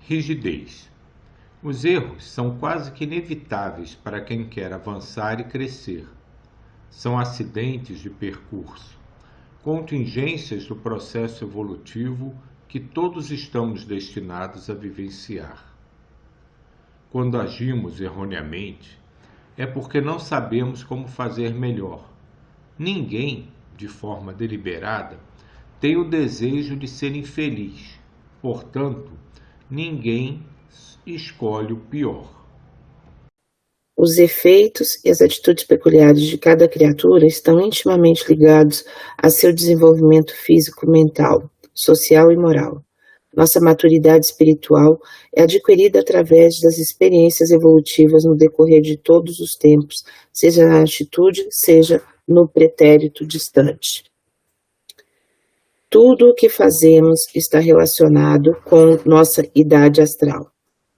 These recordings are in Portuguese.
Rigidez. Os erros são quase que inevitáveis para quem quer avançar e crescer. São acidentes de percurso, contingências do processo evolutivo que todos estamos destinados a vivenciar. Quando agimos erroneamente, é porque não sabemos como fazer melhor. Ninguém, de forma deliberada, tem o desejo de ser infeliz. Portanto, ninguém escolhe o pior. Os efeitos e as atitudes peculiares de cada criatura estão intimamente ligados a seu desenvolvimento físico, mental, social e moral. Nossa maturidade espiritual é adquirida através das experiências evolutivas no decorrer de todos os tempos, seja na atitude, seja no pretérito distante. Tudo o que fazemos está relacionado com nossa idade astral.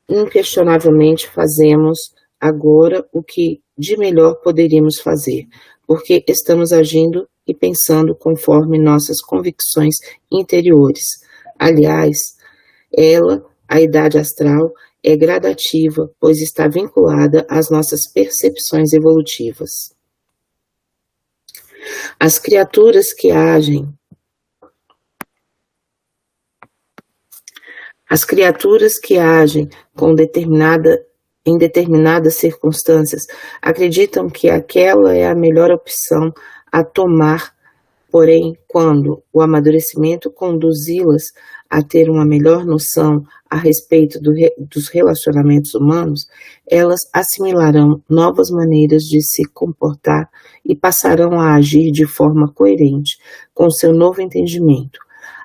Inquestionavelmente fazemos agora o que de melhor poderíamos fazer, porque estamos agindo e pensando conforme nossas convicções interiores. Aliás, a idade astral, é gradativa, pois está vinculada às nossas percepções evolutivas. As criaturas que agem em determinadas circunstâncias acreditam que aquela é a melhor opção a tomar, porém, quando o amadurecimento conduzi-las a ter uma melhor noção a respeito dos relacionamentos humanos, elas assimilarão novas maneiras de se comportar e passarão a agir de forma coerente com seu novo entendimento.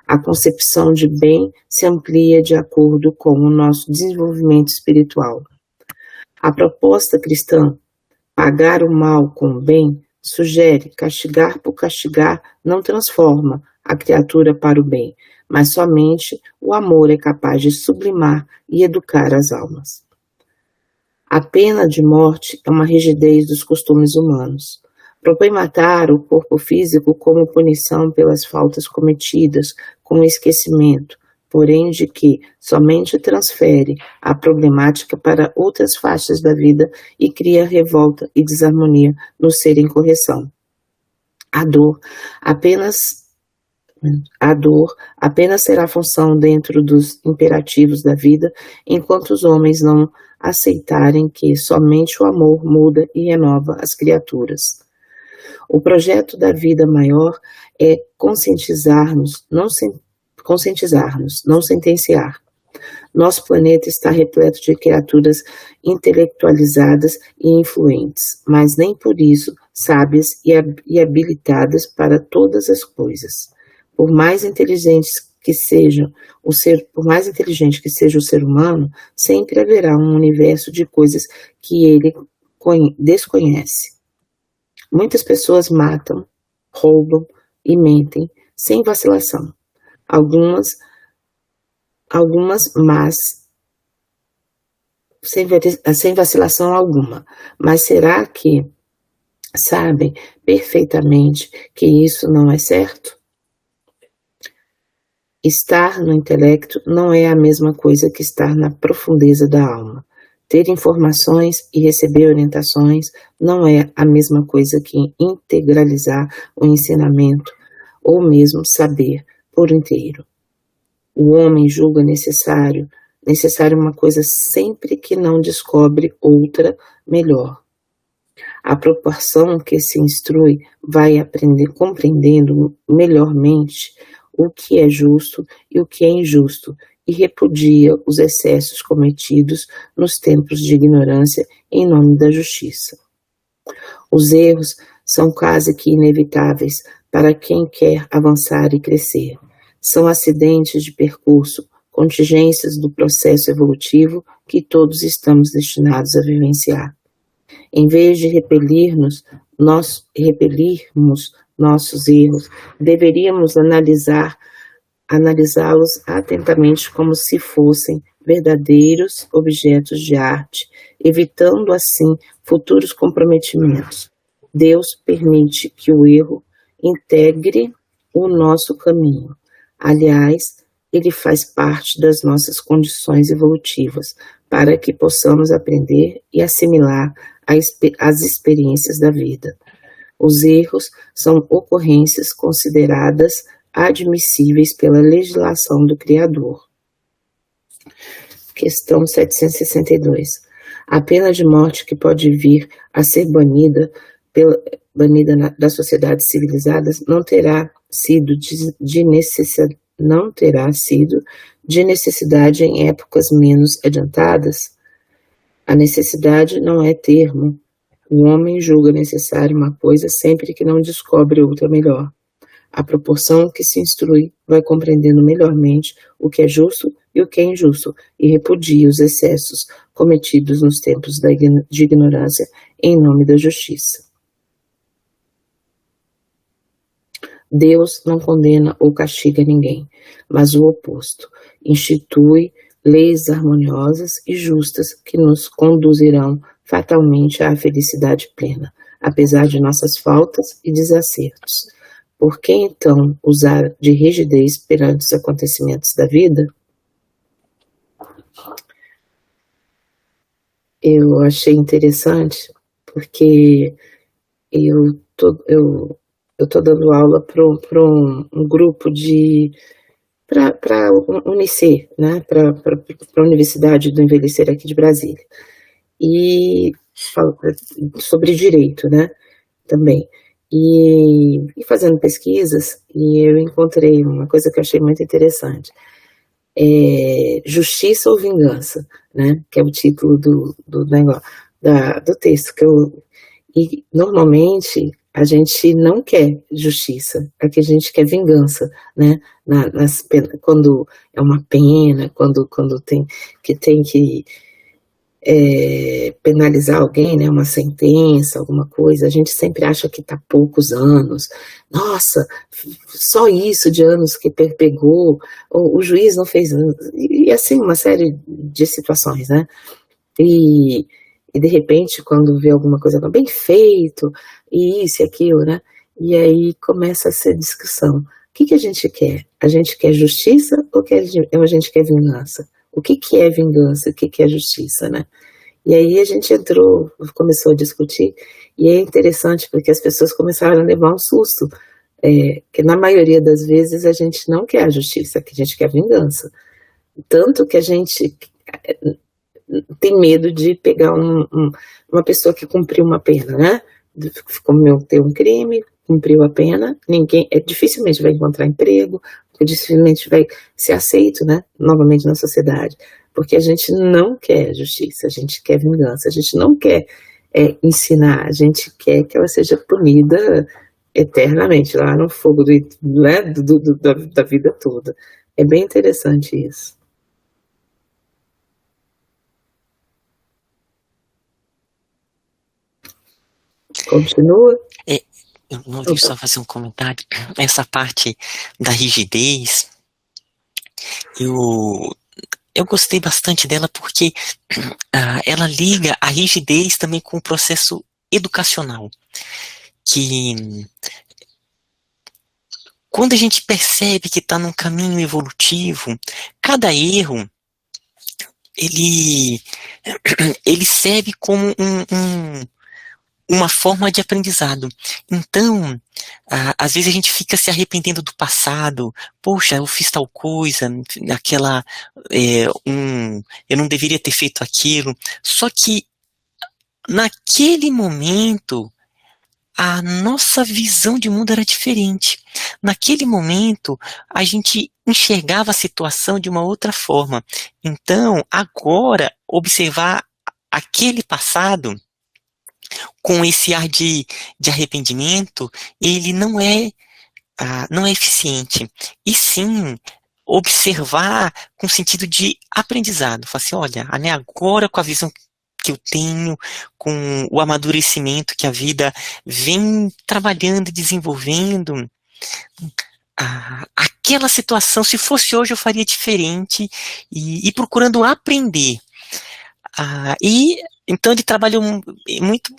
A concepção de bem se amplia de acordo com o nosso desenvolvimento espiritual. A proposta cristã, pagar o mal com o bem, sugere castigar por castigar não transforma a criatura para o bem, mas somente o amor é capaz de sublimar e educar as almas. A pena de morte é uma rigidez dos costumes humanos. Propõe matar o corpo físico como punição pelas faltas cometidas, com esquecimento, porém de que somente transfere a problemática para outras faixas da vida e cria revolta e desarmonia no ser em correção. A dor apenas será função dentro dos imperativos da vida, enquanto os homens não aceitarem que somente o amor muda e renova as criaturas. O projeto da vida maior é conscientizar-nos, não sentenciar. Nosso planeta está repleto de criaturas intelectualizadas e influentes, mas nem por isso sábias e habilitadas para todas as coisas. Por mais inteligente que seja o ser humano, sempre haverá um universo de coisas que ele desconhece. Muitas pessoas matam, roubam e mentem sem vacilação. Algumas, mas sem vacilação alguma. Mas será que sabem perfeitamente que isso não é certo? Estar no intelecto não é a mesma coisa que estar na profundeza da alma. Ter informações e receber orientações não é a mesma coisa que integralizar o ensinamento ou mesmo saber por inteiro. O homem julga necessário uma coisa sempre que não descobre outra melhor. À proporção que se instrui, vai compreendendo melhormente o que é justo e o que é injusto, e repudia os excessos cometidos nos tempos de ignorância em nome da justiça. Os erros são quase que inevitáveis para quem quer avançar e crescer. São acidentes de percurso, contingências do processo evolutivo que todos estamos destinados a vivenciar. Em vez de repelirmos nossos erros, deveríamos analisá-los atentamente como se fossem verdadeiros objetos de arte, evitando assim futuros comprometimentos. Deus permite que o erro integre o nosso caminho. Aliás, ele faz parte das nossas condições evolutivas, para que possamos aprender e assimilar as experiências da vida. Os erros são ocorrências consideradas admissíveis pela legislação do Criador. Questão 762. A pena de morte que pode vir a ser banida das sociedades civilizadas não terá sido de necessidade em épocas menos adiantadas? A necessidade não é termo. O homem julga necessário uma coisa sempre que não descobre outra melhor. À proporção que se instrui, vai compreendendo melhormente o que é justo e o que é injusto, e repudia os excessos cometidos nos tempos de ignorância em nome da justiça. Deus não condena ou castiga ninguém, mas o oposto. Institui leis harmoniosas e justas que nos conduzirão fatalmente à felicidade plena, apesar de nossas faltas e desacertos. Por que então usar de rigidez perante os acontecimentos da vida? Eu achei interessante porque eu tô dando aula para um grupo para Unicer, né, para a Universidade do Envelhecer aqui de Brasília, e falo sobre direito, né, também. E fazendo pesquisas, e eu encontrei uma coisa que eu achei muito interessante. Justiça ou Vingança, né? Que é o título do negócio, do texto. E normalmente a gente não quer justiça, a gente quer vingança, né? Quando é uma pena, quando tem que penalizar alguém, né, uma sentença, alguma coisa, a gente sempre acha que está poucos anos, nossa, só isso de anos que pegou, o juiz não fez, e assim, uma série de situações, né, e de repente, quando vê alguma coisa bem feito, e isso e aquilo, né, e aí começa a ser discussão. O que a gente quer? A gente quer justiça ou a gente quer vingança? O que é vingança? O que é justiça, né? E aí a gente começou a discutir, e é interessante porque as pessoas começaram a levar um susto, que na maioria das vezes a gente não quer a justiça, que a gente quer a vingança. Tanto que a gente tem medo de pegar uma pessoa que cumpriu uma pena, né? Cometeu um crime, cumpriu a pena, dificilmente vai encontrar emprego, dificilmente vai ser aceito, né, novamente na sociedade, porque a gente não quer justiça, a gente quer vingança, a gente não quer ensinar, a gente quer que ela seja punida eternamente, lá no fogo né, da vida toda. É bem interessante isso. Continua? Eu não vou só fazer um comentário. Essa parte da rigidez, eu gostei bastante dela porque ela liga a rigidez também com o processo educacional. Que quando a gente percebe que está num caminho evolutivo, cada erro ele serve como uma forma de aprendizado. Então, às vezes a gente fica se arrependendo do passado. Poxa, eu fiz tal coisa, eu não deveria ter feito aquilo. Só que, naquele momento, a nossa visão de mundo era diferente. Naquele momento, a gente enxergava a situação de uma outra forma. Então, agora, observar aquele passado com esse ar de arrependimento, ele não é eficiente. E sim, observar com sentido de aprendizado. Falar assim, olha, agora com a visão que eu tenho, com o amadurecimento que a vida vem trabalhando e desenvolvendo, aquela situação, se fosse hoje, eu faria diferente, e procurando aprender. E então ele trabalhou muito,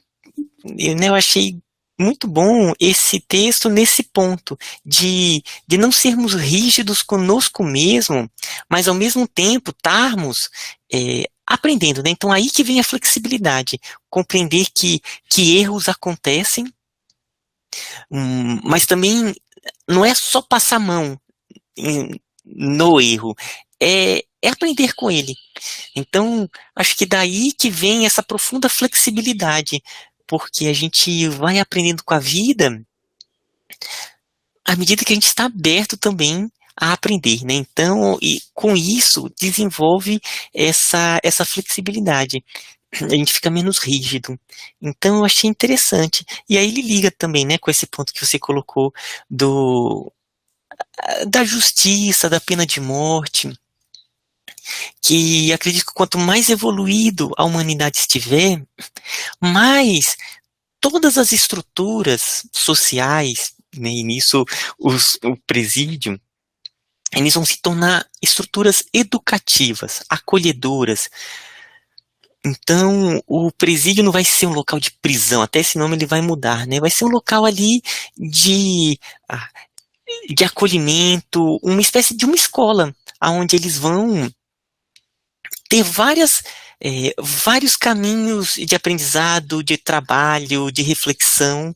né, eu achei muito bom esse texto nesse ponto, de não sermos rígidos conosco mesmo, mas ao mesmo tempo estarmos aprendendo, né? Então aí que vem a flexibilidade, compreender que erros acontecem, mas também não é só passar a mão no erro, é aprender com ele. Então, acho que daí que vem essa profunda flexibilidade, porque a gente vai aprendendo com a vida à medida que a gente está aberto também a aprender, né? Então, e com isso, desenvolve essa flexibilidade. A gente fica menos rígido. Então, eu achei interessante. E aí ele liga também, né, com esse ponto que você colocou da justiça, da pena de morte, que acredito que quanto mais evoluído a humanidade estiver, mais todas as estruturas sociais, né, e nisso o presídio, eles vão se tornar estruturas educativas, acolhedoras. Então, o presídio não vai ser um local de prisão, até esse nome ele vai mudar, né? Vai ser um local ali de acolhimento, uma espécie de uma escola, onde eles vão ter vários caminhos de aprendizado, de trabalho, de reflexão,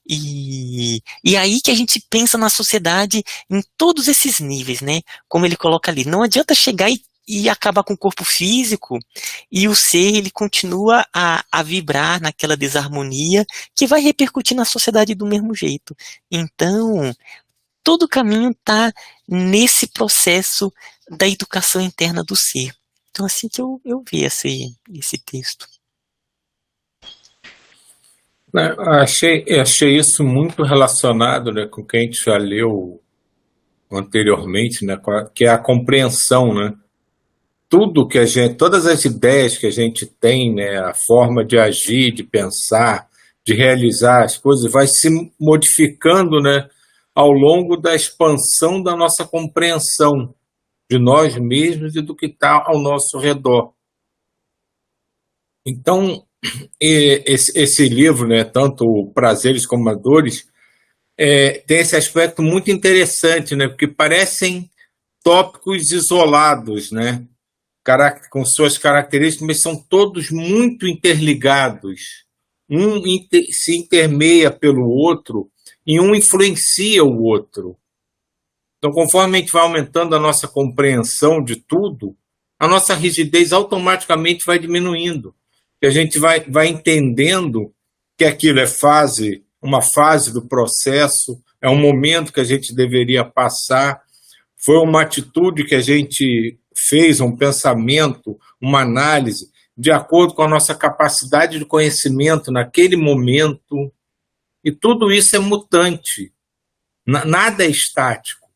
e aí que a gente pensa na sociedade em todos esses níveis, né? Como ele coloca ali, não adianta chegar e acabar com o corpo físico e o ser, ele continua a vibrar naquela desarmonia que vai repercutir na sociedade do mesmo jeito. Então, todo o caminho está nesse processo da educação interna do ser. Então, assim que eu vi esse texto. Achei isso muito relacionado, né, com o que a gente já leu anteriormente, né, que é a compreensão, né? Todas as ideias que a gente tem, né, a forma de agir, de pensar, de realizar as coisas, vai se modificando, né, ao longo da expansão da nossa compreensão de nós mesmos e do que está ao nosso redor. Então, esse livro, né, tanto Prazeres como as Dores, tem esse aspecto muito interessante, né, porque parecem tópicos isolados, né, com suas características, mas são todos muito interligados. Um se intermeia pelo outro e um influencia o outro. Então, conforme a gente vai aumentando a nossa compreensão de tudo, a nossa rigidez automaticamente vai diminuindo. E a gente vai entendendo que aquilo é uma fase do processo, é um momento que a gente deveria passar, foi uma atitude que a gente fez, um pensamento, uma análise, de acordo com a nossa capacidade de conhecimento naquele momento. E tudo isso é mutante, nada é estático.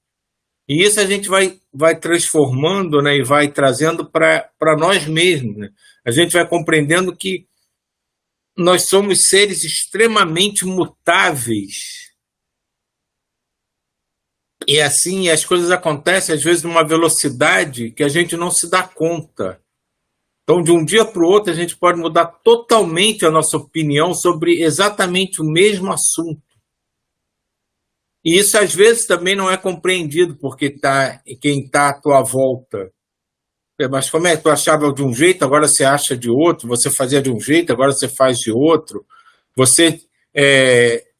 E isso a gente vai transformando, né, e vai trazendo para nós mesmos, né? A gente vai compreendendo que nós somos seres extremamente mutáveis. E assim as coisas acontecem, às vezes, numa velocidade que a gente não se dá conta. Então, de um dia para o outro, a gente pode mudar totalmente a nossa opinião sobre exatamente o mesmo assunto. E isso, às vezes, também não é compreendido por quem está à tua volta. Mas como é que tu achava de um jeito, agora você acha de outro, você fazia de um jeito, agora você faz de outro, você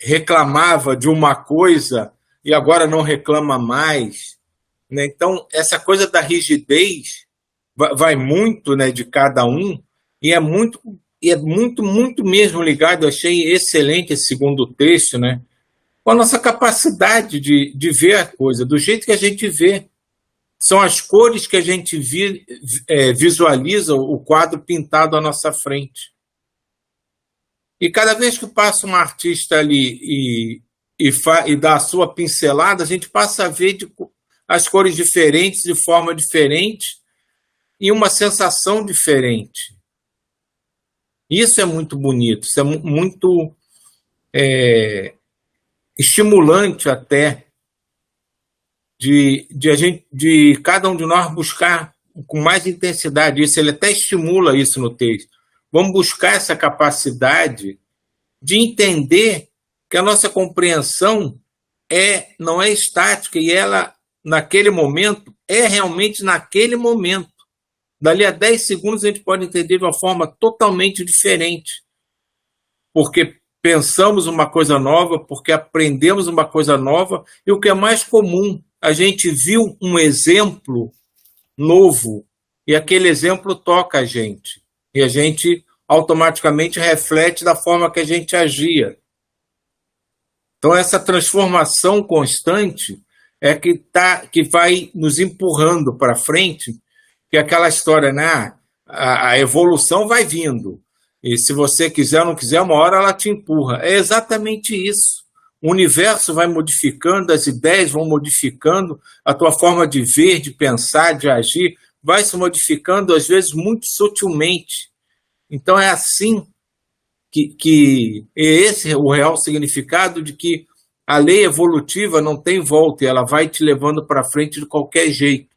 reclamava de uma coisa e agora não reclama mais, né? Então, essa coisa da rigidez vai muito, né, de cada um, e é muito, muito mesmo ligado. Eu achei excelente esse segundo texto, né, com a nossa capacidade de ver a coisa, do jeito que a gente vê. São as cores que a gente visualiza o quadro pintado à nossa frente. E cada vez que passa um artista ali e dá a sua pincelada, a gente passa a ver as cores diferentes, de forma diferente, e uma sensação diferente. Isso é muito bonito, isso é muito estimulante até, de cada um de nós buscar com mais intensidade isso. Ele até estimula isso no texto. Vamos buscar essa capacidade de entender que a nossa compreensão não é estática e ela, naquele momento, é realmente naquele momento. Dali a 10 segundos a gente pode entender de uma forma totalmente diferente, porque pensamos uma coisa nova, porque aprendemos uma coisa nova, e o que é mais comum, a gente viu um exemplo novo, e aquele exemplo toca a gente, e a gente automaticamente reflete da forma que a gente agia. Então, essa transformação constante é que vai nos empurrando para frente, que é aquela história, né? A evolução vai vindo, e se você quiser ou não quiser, uma hora ela te empurra. É exatamente isso. O universo vai modificando, as ideias vão modificando, a tua forma de ver, de pensar, de agir, vai se modificando, às vezes, muito sutilmente. Então, é assim que esse é o real significado de que a lei evolutiva não tem volta e ela vai te levando para frente de qualquer jeito.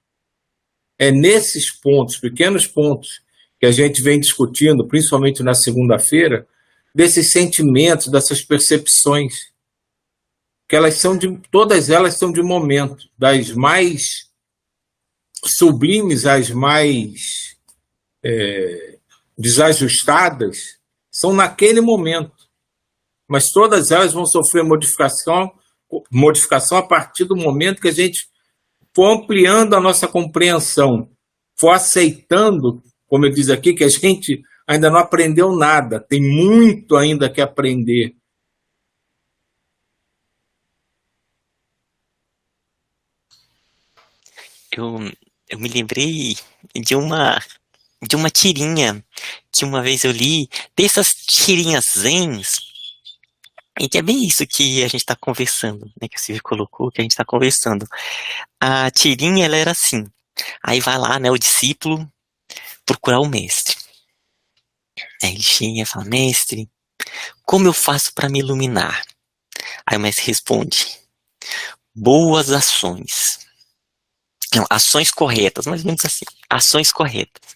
É nesses pontos, pequenos pontos, que a gente vem discutindo, principalmente na segunda-feira, desses sentimentos, dessas percepções, que todas elas são de momento, das mais sublimes às mais desajustadas, são naquele momento. Mas todas elas vão sofrer modificação a partir do momento que a gente for ampliando a nossa compreensão, for aceitando, como eu diz aqui, que a gente ainda não aprendeu nada, tem muito ainda que aprender. Eu me lembrei de uma tirinha que uma vez eu li, dessas tirinhas zens, e que é bem isso que a gente está conversando, né, que o Silvio colocou, que a gente está conversando. A tirinha, ela era assim, aí vai lá, né, o discípulo procurar o mestre. Aí ele chega e fala, mestre, como eu faço para me iluminar? Aí o mestre responde, boas ações. Não, ações corretas, mais ou menos assim, ações corretas.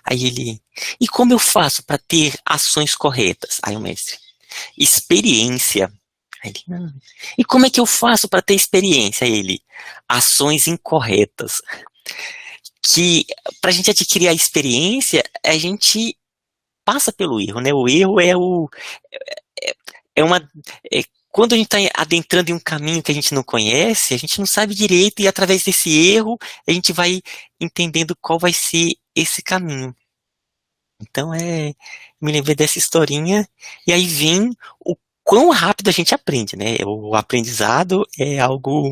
Aí ele, e como eu faço para ter ações corretas? Aí o mestre, experiência. Aí ele, não. E como é que eu faço para ter experiência? Aí ele, ações incorretas. Que para a gente adquirir a experiência, a gente passa pelo erro, né? O erro é uma quando a gente está adentrando em um caminho que a gente não conhece, a gente não sabe direito, e através desse erro a gente vai entendendo qual vai ser esse caminho. Então me lembrei dessa historinha, e aí vem o quão rápido a gente aprende, né? O aprendizado é algo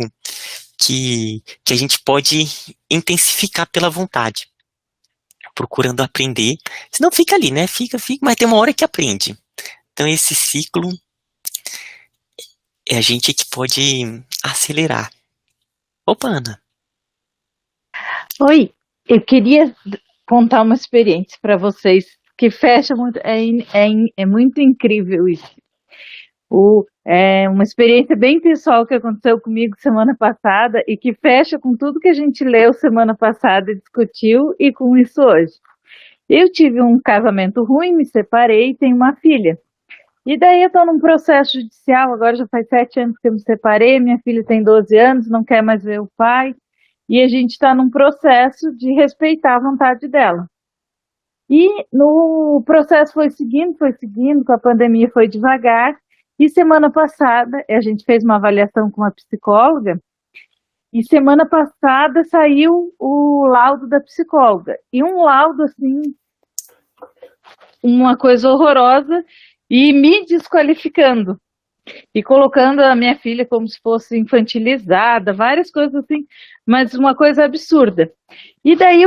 que a gente pode intensificar pela vontade, procurando aprender, senão fica ali, né? Fica, mas tem uma hora que aprende. Então esse ciclo é a gente que pode acelerar. Opa, Ana. Oi, eu queria contar uma experiência para vocês que fecha muito, é muito incrível isso. É uma experiência bem pessoal que aconteceu comigo semana passada e que fecha com tudo que a gente leu semana passada e discutiu, e com isso hoje. Eu tive um casamento ruim, me separei e tenho uma filha. E daí eu estou num processo judicial, agora já faz 7 anos que eu me separei, minha filha tem 12 anos, não quer mais ver o pai, e a gente está num processo de respeitar a vontade dela. E no processo foi seguindo, com a pandemia foi devagar, e semana passada, a gente fez uma avaliação com uma psicóloga, e semana passada saiu o laudo da psicóloga, e um laudo assim, uma coisa horrorosa, e me desqualificando, e colocando a minha filha como se fosse infantilizada, várias coisas assim, mas uma coisa absurda. E daí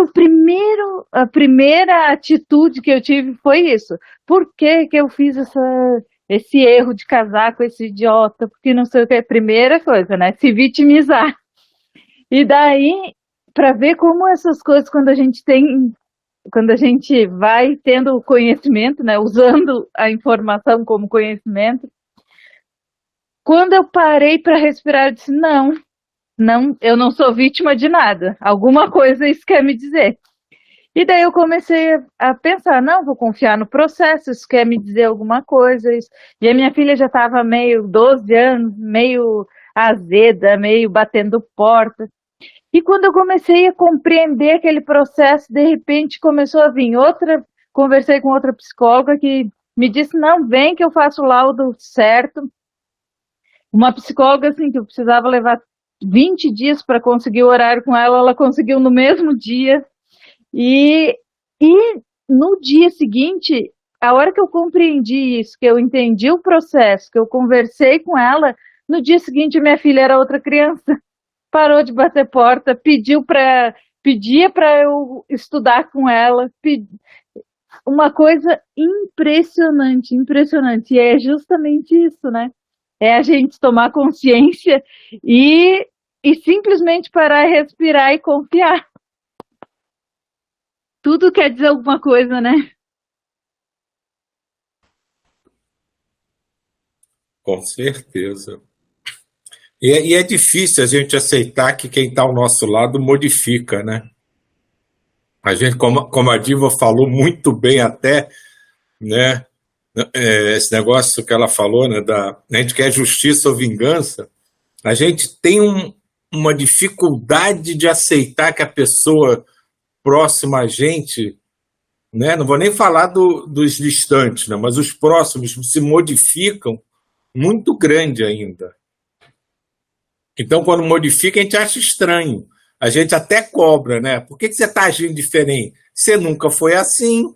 a primeira atitude que eu tive foi isso. Por que eu fiz esse erro de casar com esse idiota? Porque não sei o que é a primeira coisa, né? Se vitimizar. E daí, para ver como essas coisas, quando a gente vai tendo conhecimento, né, usando a informação como conhecimento, quando eu parei para respirar, eu disse, não, eu não sou vítima de nada. Alguma coisa isso quer me dizer. E daí eu comecei a pensar, não, vou confiar no processo, isso quer me dizer alguma coisa. Isso. E a minha filha já estava meio 12 anos, meio azeda, meio batendo porta. E quando eu comecei a compreender aquele processo, de repente começou a vir outra, conversei com outra psicóloga que me disse, não, vem que eu faço o laudo certo. Uma psicóloga, assim, que eu precisava levar 20 dias para conseguir o horário com ela, ela conseguiu no mesmo dia. E no dia seguinte, a hora que eu compreendi isso, que eu entendi o processo, que eu conversei com ela, no dia seguinte minha filha era outra criança. Parou de bater porta, pedia para eu estudar com ela, uma coisa impressionante, impressionante. E é justamente isso, né? É a gente tomar consciência e simplesmente parar e respirar e confiar. Tudo quer dizer alguma coisa, né? Com certeza. E é difícil a gente aceitar que quem está ao nosso lado modifica, né? A gente, como a Diva falou muito bem até, né? Esse negócio que ela falou, né? A gente quer justiça ou vingança. A gente tem uma dificuldade de aceitar que a pessoa próxima a gente, né? Não vou nem falar dos distantes, né? Mas os próximos se modificam muito grande ainda. Então, quando modifica, a gente acha estranho. A gente até cobra, né? Por que você está agindo diferente? Você nunca foi assim.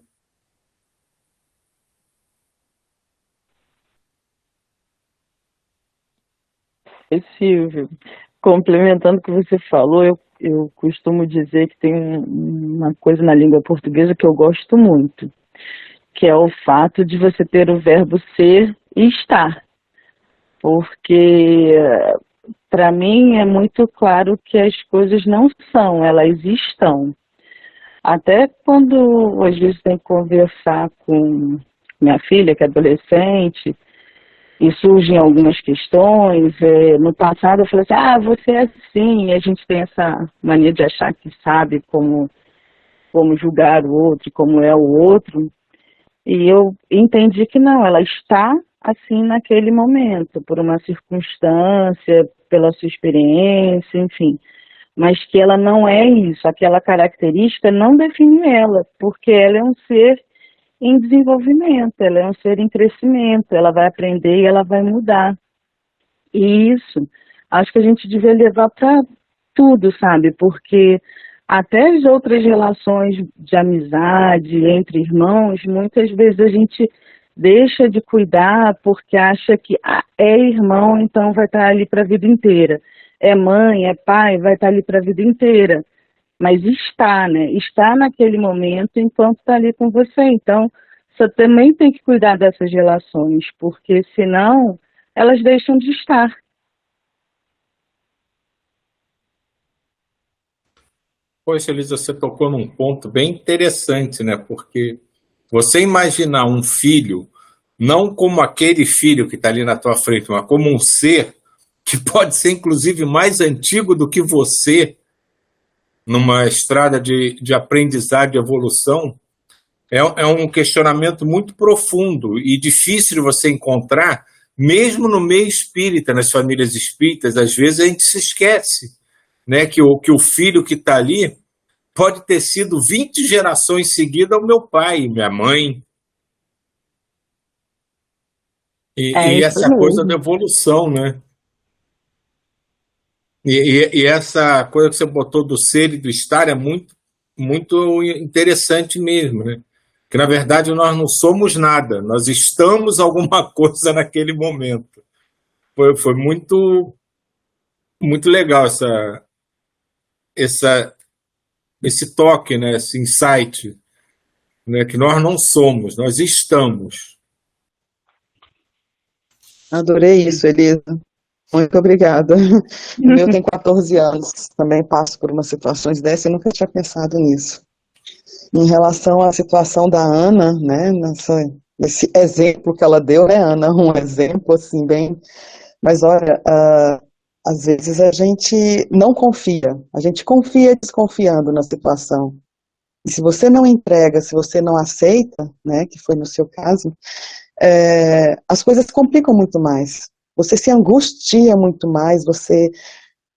Silvio, complementando o que você falou, eu costumo dizer que tem uma coisa na língua portuguesa que eu gosto muito, que é o fato de você ter o verbo ser e estar. Porque, para mim, é muito claro que as coisas não são, elas estão. Até quando, às vezes, tem que conversar com minha filha, que é adolescente, e surgem algumas questões. No passado eu falei assim, você é assim, e a gente tem essa mania de achar que sabe como julgar o outro, como é o outro, e eu entendi que não, ela está assim naquele momento, por uma circunstância, pela sua experiência, enfim, mas que ela não é isso, aquela característica não define ela, porque ela é um ser em desenvolvimento, ela é um ser em crescimento, ela vai aprender e ela vai mudar. E isso, acho que a gente devia levar para tudo, sabe? Porque até as outras relações de amizade entre irmãos, muitas vezes a gente deixa de cuidar porque acha que é irmão, então vai estar ali para a vida inteira. É mãe, é pai, vai estar ali para a vida inteira. Mas está, né? Está naquele momento enquanto está ali com você. Então, você também tem que cuidar dessas relações, porque senão elas deixam de estar. Poxa, Elisa, você tocou num ponto bem interessante, né? Porque você imaginar um filho, não como aquele filho que está ali na tua frente, mas como um ser que pode ser, inclusive, mais antigo do que você, numa estrada de aprendizado, de evolução, é um questionamento muito profundo e difícil de você encontrar, mesmo no meio espírita, nas famílias espíritas. Às vezes a gente se esquece, né, que o filho que está ali pode ter sido 20 gerações seguidas ao meu pai, minha mãe. E essa coisa da evolução, né? E essa coisa que você botou do ser e do estar é muito, muito interessante mesmo, né? Que, na verdade, nós não somos nada, nós estamos alguma coisa naquele momento. Foi muito, muito legal esse toque, né? Esse insight, né? Que nós não somos, nós estamos. Adorei isso, Elisa. Muito obrigada. O meu tem 14 anos, também passo por umas situações dessas e nunca tinha pensado nisso. Em relação à situação da Ana, né, esse exemplo que ela deu, né, Ana, um exemplo assim bem... Mas olha, às vezes a gente não confia, a gente confia desconfiando na situação. E se você não entrega, se você não aceita, né, que foi no seu caso, as coisas complicam muito mais. Você se angustia muito mais, você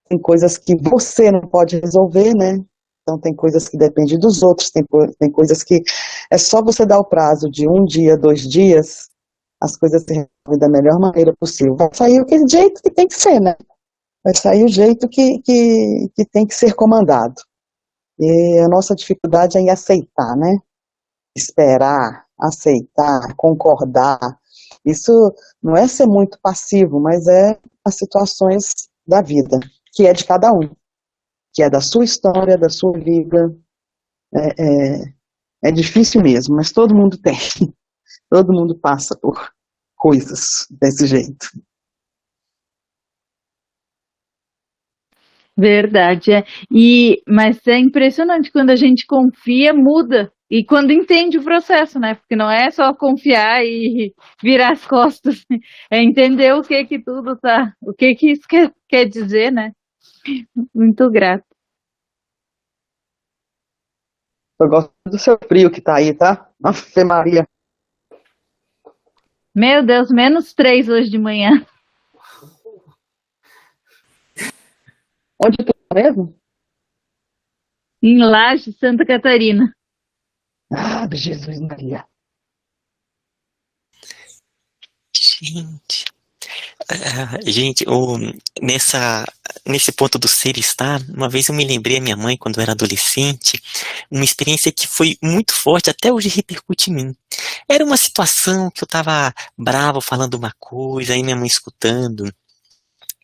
tem coisas que você não pode resolver, né? Então tem coisas que dependem dos outros, tem coisas que é só você dar o prazo de 1 dia, 2 dias, as coisas se resolvem da melhor maneira possível. Vai sair o jeito que tem que ser, né? Vai sair o jeito que tem que ser comandado. E a nossa dificuldade é em aceitar, né? Esperar, aceitar, concordar. Isso não é ser muito passivo, mas é as situações da vida, que é de cada um, que é da sua história, da sua vida. É difícil mesmo, mas todo mundo tem. Todo mundo passa por coisas desse jeito. Verdade, é. Mas é impressionante, quando a gente confia, muda. E quando entende o processo, né? Porque não é só confiar e virar as costas. É entender o que tudo tá, o que isso quer dizer, né? Muito grato. Eu gosto do seu frio que tá aí, tá? Ave Maria. Meu Deus, -3 hoje de manhã. Onde tu tá mesmo? Em Laje, Santa Catarina. Ah, Jesus Maria. Gente, gente, nesse ponto do ser estar, uma vez eu me lembrei a minha mãe, quando eu era adolescente, uma experiência que foi muito forte, até hoje repercute em mim. Era uma situação que eu estava bravo falando uma coisa, aí minha mãe escutando.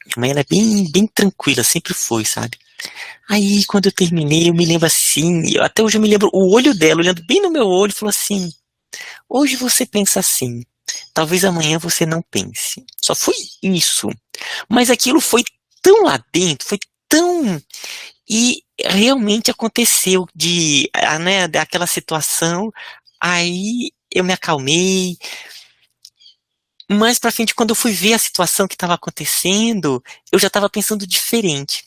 Minha mãe, ela é bem tranquila, sempre foi, sabe? Aí, quando eu terminei, eu me lembro assim, até hoje eu me lembro o olho dela, olhando bem no meu olho, falou assim: hoje você pensa assim, talvez amanhã você não pense. Só foi isso. Mas aquilo foi tão lá dentro, foi tão. E realmente aconteceu né, daquela situação. Aí eu me acalmei. Mais pra frente, quando eu fui ver a situação que estava acontecendo, eu já estava pensando diferente.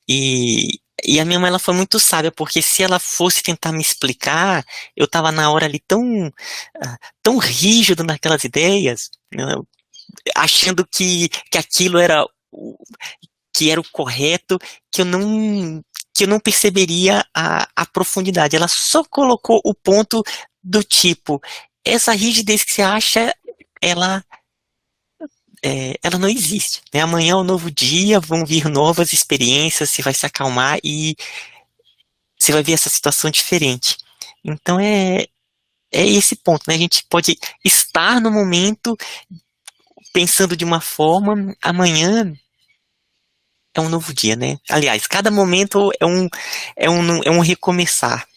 E a minha mãe, ela foi muito sábia, porque se ela fosse tentar me explicar, eu estava na hora ali tão rígido naquelas ideias, né, achando que aquilo era que era o correto, que eu não perceberia a profundidade. Ela só colocou o ponto do tipo, essa rigidez que você acha, ela ela não existe, né? Amanhã é um novo dia, vão vir novas experiências, você vai se acalmar e você vai ver essa situação diferente. Então é esse ponto, né? A gente pode estar no momento pensando de uma forma, amanhã é um novo dia, né? Aliás, cada momento é um recomeçar.